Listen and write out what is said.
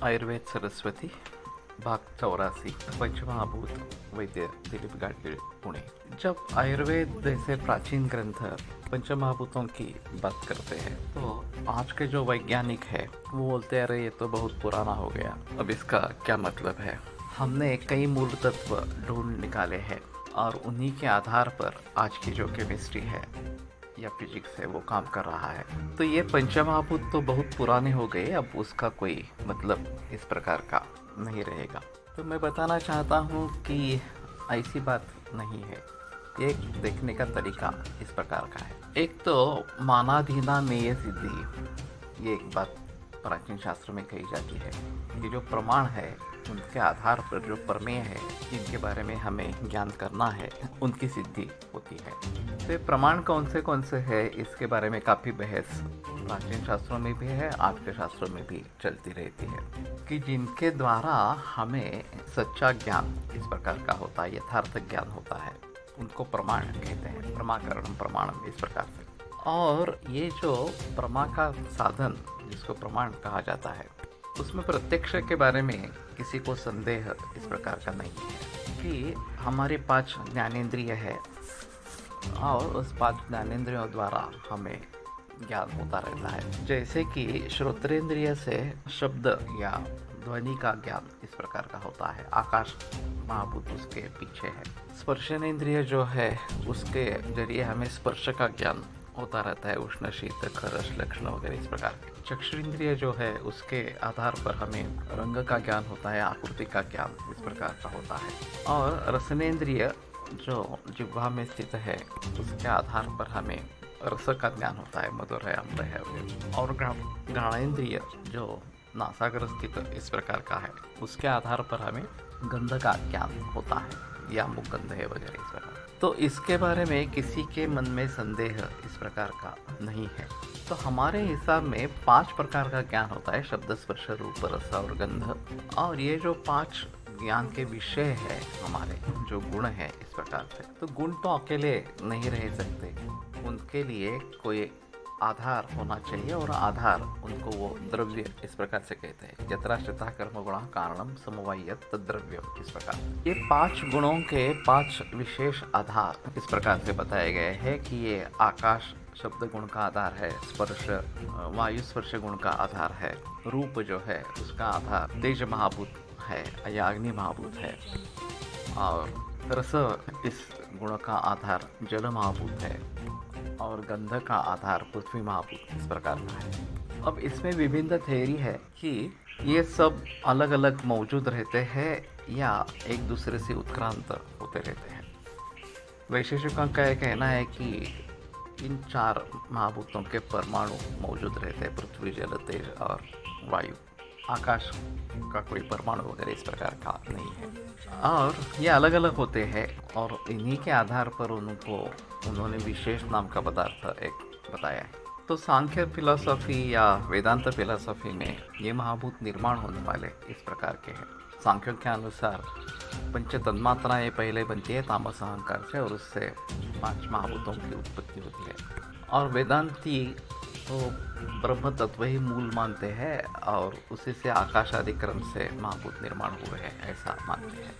आयुर्वेद सरस्वती भाग 84 पंचमहाभूत वैद्य दिलीप गाडगीळ पुणे। जब आयुर्वेद जैसे प्राचीन ग्रंथ पंचमहाभूतों की बात करते हैं तो आज के जो वैज्ञानिक है वो बोलते हैं अरे ये तो बहुत पुराना हो गया, अब इसका क्या मतलब है। हमने कई मूल तत्व ढूंढ निकाले हैं और उन्हीं के आधार पर आज की जो केमिस्ट्री है या फिजिक्स है वो काम कर रहा है। तो ये पंचमहाभूत तो बहुत पुराने हो गए, अब उसका कोई मतलब इस प्रकार का नहीं रहेगा। तो मैं बताना चाहता हूँ कि ऐसी बात नहीं है। एक देखने का तरीका इस प्रकार का है। एक तो मानाधीना मेय सिद्धि, ये एक बात प्राचीन शास्त्र में कही जाती है कि जो प्रमाण है उनके आधार पर जो प्रमेय है जिनके बारे में हमें ज्ञान करना है उनकी सिद्धि होती है। तो ये प्रमाण कौन से है इसके बारे में काफ़ी बहस प्राचीन शास्त्रों में भी है, आज के शास्त्रों में भी चलती रहती है कि जिनके द्वारा हमें सच्चा ज्ञान इस प्रकार का होता है, यथार्थ ज्ञान होता है, उनको प्रमाण कहते हैं। प्रमाकरण प्रमाणम इस प्रकार से। और ये जो प्रमा का साधन जिसको प्रमाण कहा जाता है उसमें प्रत्यक्ष के बारे में किसी को संदेह इस प्रकार का नहीं है कि हमारी 5 ज्ञानेंद्रिय है और उस 5 ज्ञानेंद्रियों द्वारा हमें ज्ञान होता रहता है। जैसे कि श्रोत्रेंद्रिय से शब्द या ध्वनि का ज्ञान इस प्रकार का होता है, आकाश महाभूत उसके पीछे है। स्पर्शनेंद्रिय जो है उसके जरिए हमें स्पर्श का ज्ञान होता रहता है, उष्ण शीत खरस लक्षण वगैरह इस प्रकार के। चक्षुरेंद्रिय जो है उसके आधार पर हमें रंग का ज्ञान होता है, आकृति का ज्ञान इस प्रकार का होता है। और रसनेंद्रिय जो जिह्वा में स्थित है उसके आधार पर हमें रस का ज्ञान होता है, मधुर है अम्ल है। और घ्राणेंद्रिय जो नासाग्र स्थित इस प्रकार का है उसके आधार पर हमें गंध का ज्ञान होता है या मुखगंध है वगैरह इस प्रकार। तो इसके बारे में किसी के मन में संदेह इस प्रकार का नहीं है। तो हमारे हिसाब में 5 प्रकार का ज्ञान होता है, शब्द स्पर्श रूप रस और गंध। और ये जो 5 ज्ञान के विषय है हमारे जो गुण है इस प्रकार से, तो गुण तो अकेले नहीं रह सकते, उनके लिए कोई आधार होना चाहिए। और आधार उनको वो द्रव्य इस प्रकार से कहते हैं, यत्राश्रिता कर्म गुण कारणम समवायत तद्रव्य इस प्रकार। ये 5 गुणों के 5 विशेष आधार इस प्रकार से बताए गए हैं कि ये आकाश शब्द गुण का आधार है, स्पर्श वायु स्पर्श गुण का आधार है, रूप जो है उसका आधार तेज महाभूत है या अग्नि महाभूत है, और रस इस गुण का आधार जल महाभूत है, और गंध का आधार पृथ्वी महाभूत इस प्रकार का है। अब इसमें विभिन्न थ्योरी है कि ये सब अलग अलग मौजूद रहते हैं या एक दूसरे से उत्क्रांत होते रहते हैं। वैशेषिकों का यह कहना है कि इन 4 महाभूतों के परमाणु मौजूद रहते हैं, पृथ्वी जल तेज और वायु। आकाश का कोई परमाणु वगैरह इस प्रकार का नहीं है। और ये अलग अलग होते हैं और इन्हीं के आधार पर उन्होंने विशेष नाम का पदार्थ एक बताया है। तो सांख्य फिलॉसफी या वेदांत फिलॉसफी में ये महाभूत निर्माण होने वाले इस प्रकार के हैं। सांख्यों के अनुसार 5 तन्मात्राएं पहले बनती है तामस अहंकार से और उससे 5 महाभूतों की उत्पत्ति होती है। और वेदांती तो ब्रह्म तत्व ही मूल मानते हैं और उसी से आकाश आदि क्रम से महाभूत निर्माण हुए हैं ऐसा मानते हैं।